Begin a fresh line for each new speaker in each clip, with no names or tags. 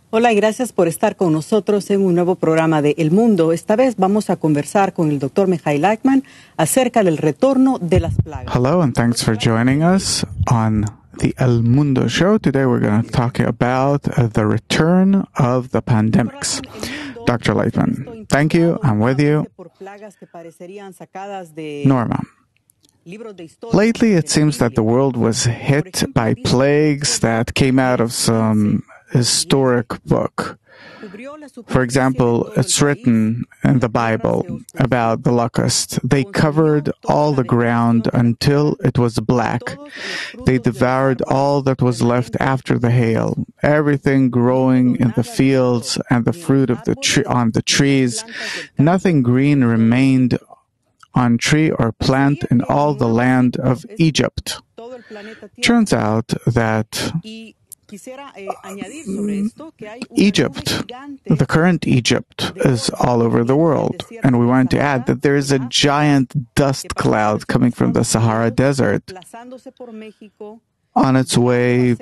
Hola y gracias por estar con nosotros en un nuevo programa de El Mundo. Esta vez vamos a conversar con el Dr. Mihail Eichmann acerca del retorno de las plagas.
Hello, and thanks for joining us on the El Mundo show. Today we're going to talk about the return of the pandemics. Dr. Leitman, thank you. I'm with you. Norma. Lately, it seems that the world was hit by plagues that came out of some historic book. For example, it's written in the Bible about the locust. They covered all the ground until it was black. They devoured all that was left after the hail, everything growing in the fields and the fruit of on the trees. Nothing green remained on tree or plant in all the land of Egypt. Turns out that Egypt, the current Egypt, is all over the world. And we want to add that there is a giant dust cloud coming from the Sahara Desert on its way,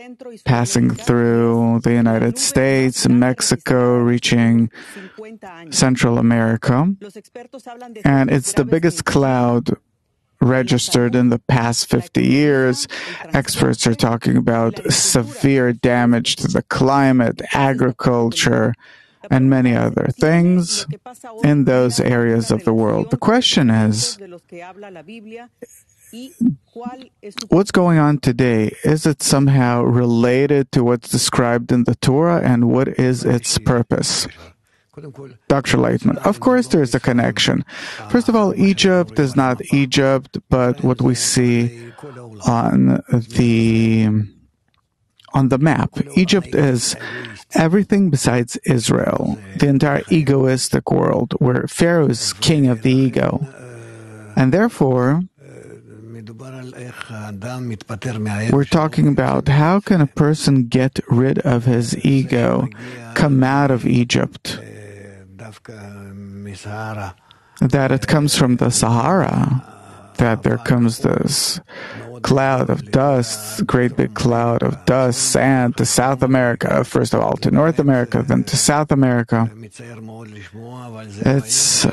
passing through the United States, Mexico, reaching Central America. And it's the biggest cloud registered in the past 50 years. Experts are talking about severe damage to the climate, agriculture, and many other things in those areas of the world. The question is, what's going on today? Is it somehow related to what's described in the Torah, and what is its purpose? Dr. Leitman, of course there is a connection. First of all, Egypt is not Egypt, but what we see on the map. Egypt is everything besides Israel, the entire egoistic world, where Pharaoh is king of the ego. And therefore, we're talking about how can a person get rid of his ego, come out of Egypt. That it comes from the Sahara, that there comes this cloud of dust, great big cloud of dust, sand to South America, first of all to North America, then to South America. It's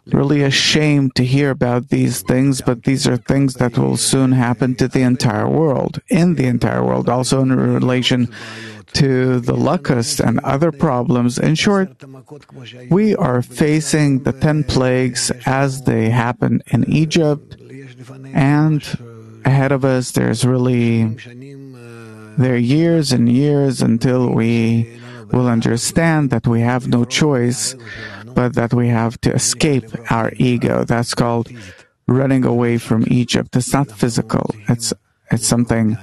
really a shame to hear about these things, but these are things that will soon happen to the entire world, in the entire world, also in relation to the locust and other problems. In short, we are facing the 10 plagues as they happen in Egypt, and ahead of us there are years and years until we will understand that we have no choice, but that we have to escape our ego. That's called running away from Egypt. It's not physical. It's something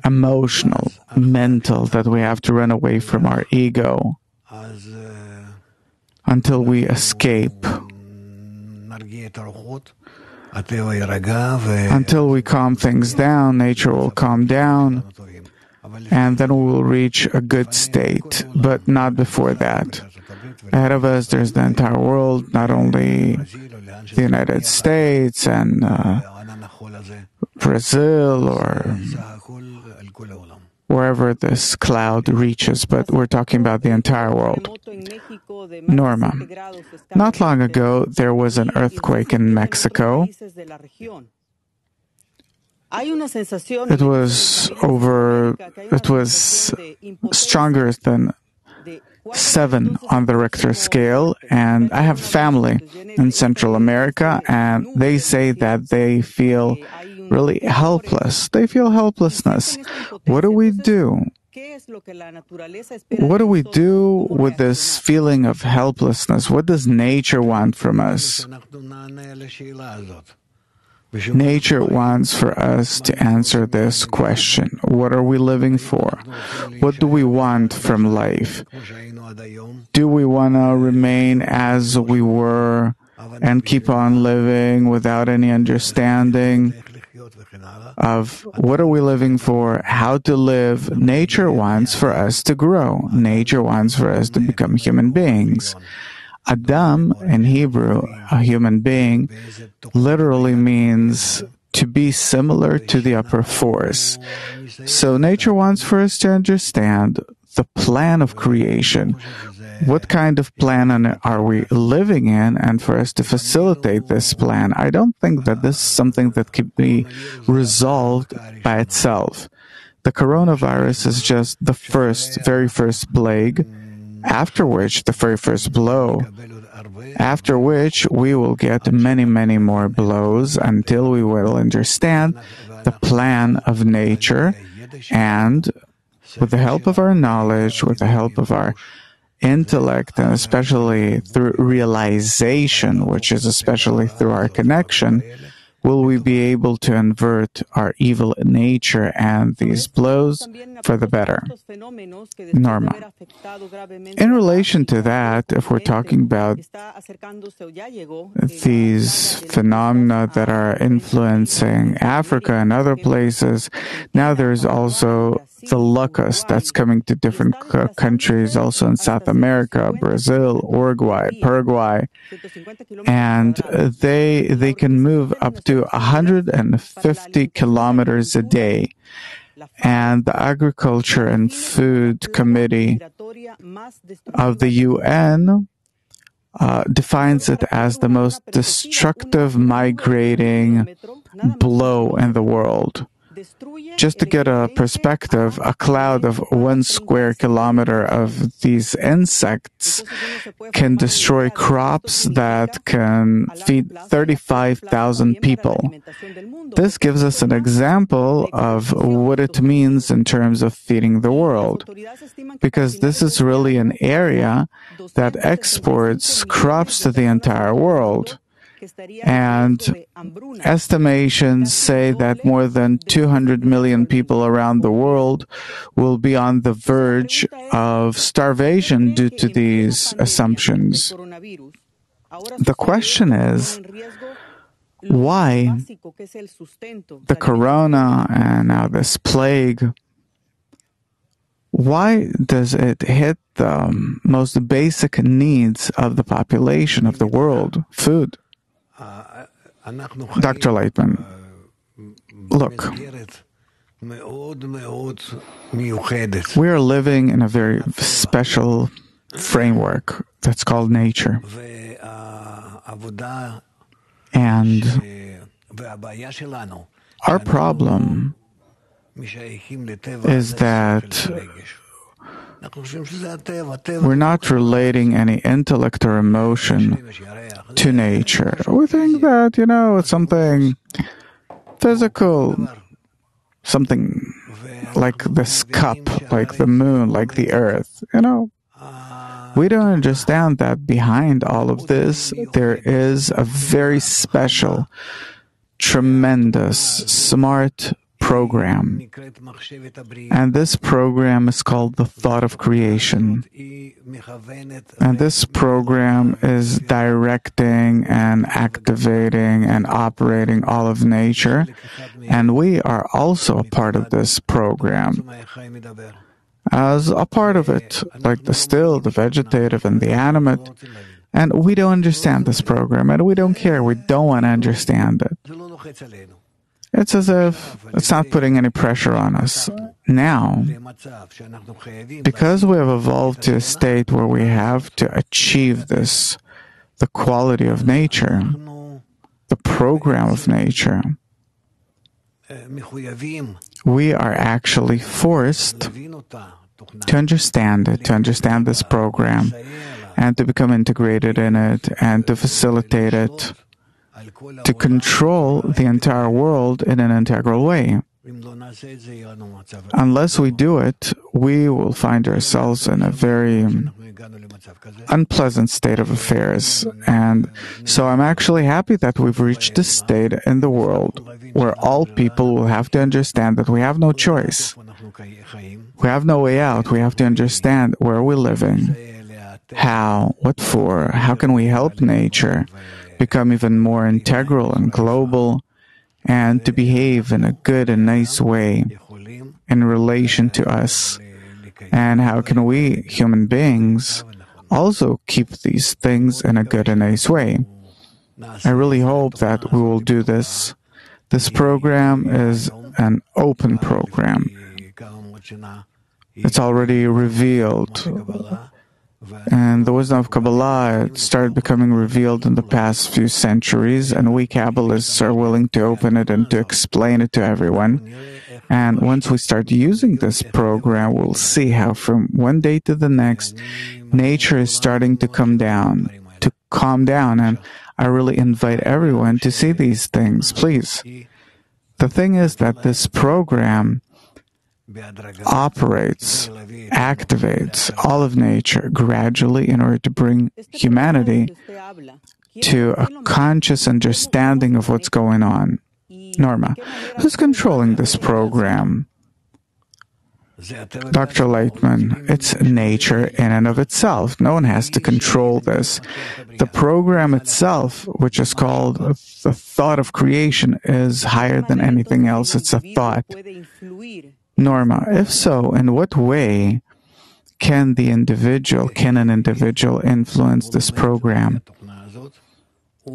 emotional, mental, that we have to run away from our ego until we escape, until we calm things down. Nature will calm down, and then we will reach a good state, but not before that. Ahead of us, there's the entire world, not only the United States and Brazil or wherever this cloud reaches, but we're talking about the entire world. Norma, not long ago, there was an earthquake in Mexico. It was stronger than 7 on the Richter scale, and I have family in Central America, and they say that they feel really helpless. They feel helplessness. What do we do? What do we do with this feeling of helplessness? What does nature want from us? Nature wants for us to answer this question. What are we living for? What do we want from life? Do we want to remain as we were and keep on living without any understanding of what are we living for, how to live? Nature wants for us to grow. Nature wants for us to become human beings. Adam, in Hebrew, a human being, literally means to be similar to the upper force. So nature wants for us to understand the plan of creation. What kind of plan are we living in, and for us to facilitate this plan? I don't think that this is something that can be resolved by itself. The coronavirus is just the very first plague, after which, the very first blow, after which we will get many, many more blows until we will understand the plan of nature, and with the help of our knowledge, with the help of our intellect, and especially through realization, which is especially through our connection, will we be able to invert our evil nature and these blows for the better. Norma. In relation to that, if we're talking about these phenomena that are influencing Africa and other places, now there's also the locust that's coming to different countries, also in South America, Brazil, Uruguay, Paraguay, and they can move up to 150 kilometers a day. And the Agriculture and Food Committee of the UN defines it as the most destructive migrating blow in the world. Just to get a perspective, a cloud of 1 square kilometer of these insects can destroy crops that can feed 35,000 people. This gives us an example of what it means in terms of feeding the world, because this is really an area that exports crops to the entire world. And estimations say that more than 200 million people around the world will be on the verge of starvation due to these assumptions. The question is, why the corona and now this plague, why does it hit the most basic needs of the population of the world? Food. Dr. Lightman, look, we are living in a very special framework that's called nature. And our problem is that we're not relating any intellect or emotion to nature. We think that, it's something physical, something like this cup, like the moon, like the earth, We don't understand that behind all of this, there is a very special, tremendous, smart program. And this program is called the thought of creation. And this program is directing and activating and operating all of nature. And we are also a part of this program. As a part of it, like the still, the vegetative, and the animate. And we don't understand this program, and we don't care. We don't want to understand it. It's as if it's not putting any pressure on us. Now, because we have evolved to a state where we have to achieve this, the quality of nature, the program of nature, we are actually forced to understand it, to understand this program, and to become integrated in it, and to facilitate it, to control the entire world in an integral way. Unless we do it, we will find ourselves in a very unpleasant state of affairs. And so I'm actually happy that we've reached this state in the world where all people will have to understand that we have no choice. We have no way out. We have to understand where we're living, how, what for, how can we help nature become even more integral and global, and to behave in a good and nice way in relation to us. And how can we, human beings, also keep these things in a good and nice way? I really hope that we will do this This program is an open program. It's already revealed. And the wisdom of Kabbalah, it started becoming revealed in the past few centuries, and we Kabbalists are willing to open it and to explain it to everyone. And once we start using this program, we'll see how from one day to the next, nature is starting to calm down. And I really invite everyone to see these things, please. The thing is that this program operates, activates all of nature gradually in order to bring humanity to a conscious understanding of what's going on. Norma, who's controlling this program? Dr. Lightman, it's nature in and of itself. No one has to control this. The program itself, which is called the thought of creation, is higher than anything else. It's a thought. Norma, if so, in what way can an individual influence this program?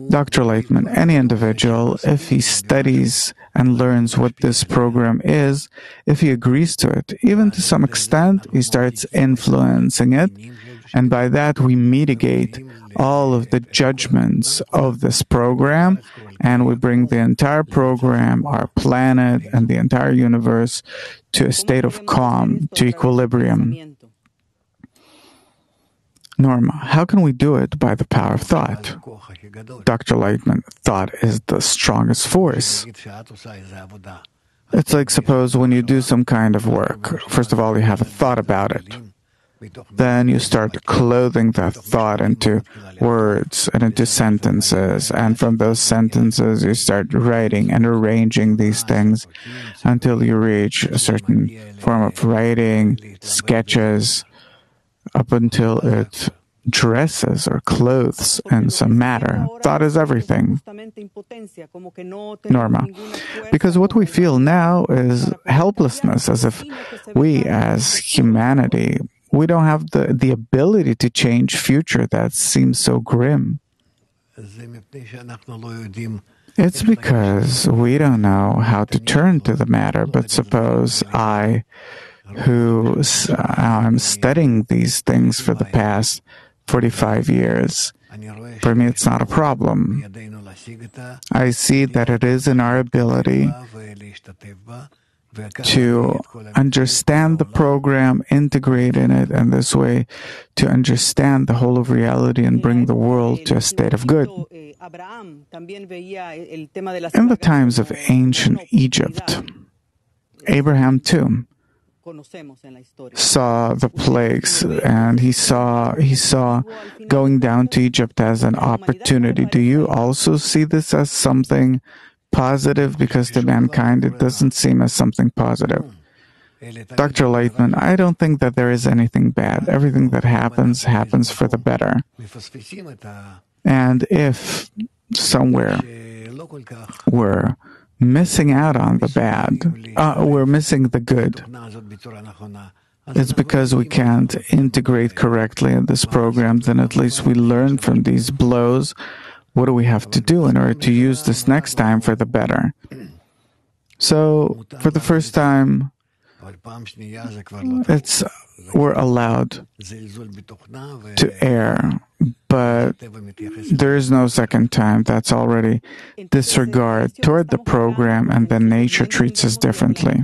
Dr. Lightman, any individual, if he studies and learns what this program is, if he agrees to it, even to some extent, he starts influencing it, and by that we mitigate all of the judgments of this program, and we bring the entire program, our planet, and the entire universe to a state of calm, to equilibrium. Norma, how can we do it? By the power of thought. Dr. Lightman, thought is the strongest force. It's like, suppose when you do some kind of work, first of all, you have a thought about it. Then you start clothing that thought into words and into sentences, and from those sentences you start writing and arranging these things until you reach a certain form of writing, sketches, up until it dresses or clothes in some matter. Thought is everything. Norma, because what we feel now is helplessness, as if we as humanity, we don't have the ability to change future that seems so grim. It's because we don't know how to turn to the matter, but suppose I, who I'm studying these things for the past 45 years, for me it's not a problem. I see that it is in our ability to understand the program, integrate in it, and this way to understand the whole of reality and bring the world to a state of good. In the times of ancient Egypt, Abraham too saw the plagues, and he saw going down to Egypt as an opportunity. Do you also see this as something positive? Because to mankind it doesn't seem as something positive. Dr. Lightman, I don't think that there is anything bad. Everything that happens for the better. And if somewhere we're missing out on the bad, we're missing the good, it's because we can't integrate correctly in this program. Then at least we learn from these blows. What do we have to do in order to use this next time for the better? So, for the first time, we're allowed to err, but there is no second time. That's already disregard toward the program, and then nature treats us differently.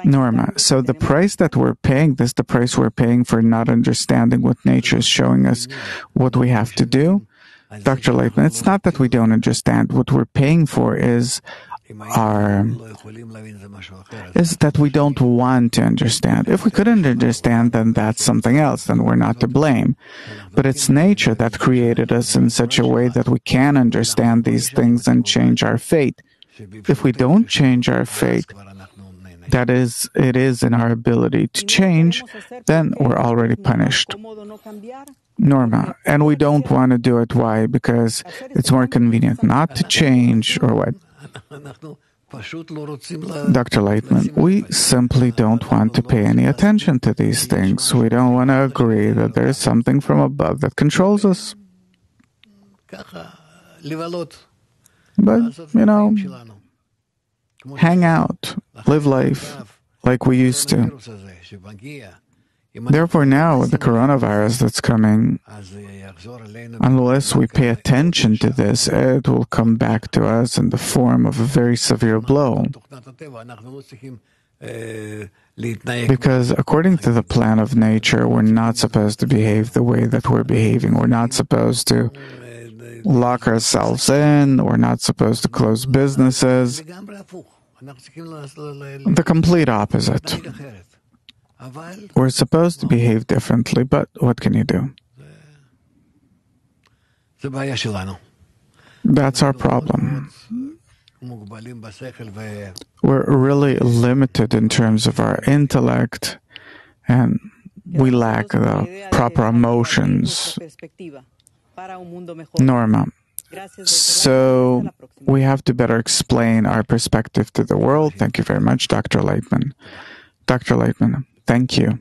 Norma, so the price that we're paying, this is the price we're paying for not understanding what nature is showing us, what we have to do? Dr. Lightman, it's not that we don't understand. What we're paying for is that we don't want to understand. If we couldn't understand, then that's something else, then we're not to blame. But it's nature that created us in such a way that we can understand these things and change our fate. If we don't change our fate, that is, it is in our ability to change, then we're already punished. Norma, and we don't want to do it. Why? Because it's more convenient not to change, or what? Dr. Lightman, we simply don't want to pay any attention to these things. We don't want to agree that there is something from above that controls us. But, hang out, live life like we used to. Therefore, now with the coronavirus that's coming, unless we pay attention to this, it will come back to us in the form of a very severe blow. Because according to the plan of nature, we're not supposed to behave the way that we're behaving. We're not supposed to lock ourselves in. We're not supposed to close businesses. The complete opposite. We're supposed to behave differently, but what can you do? That's our problem. We're really limited in terms of our intellect, and we lack the proper emotions. Norma. So we have to better explain our perspective to the world. Thank you very much, Dr. Lightman. Dr. Lightman, thank you.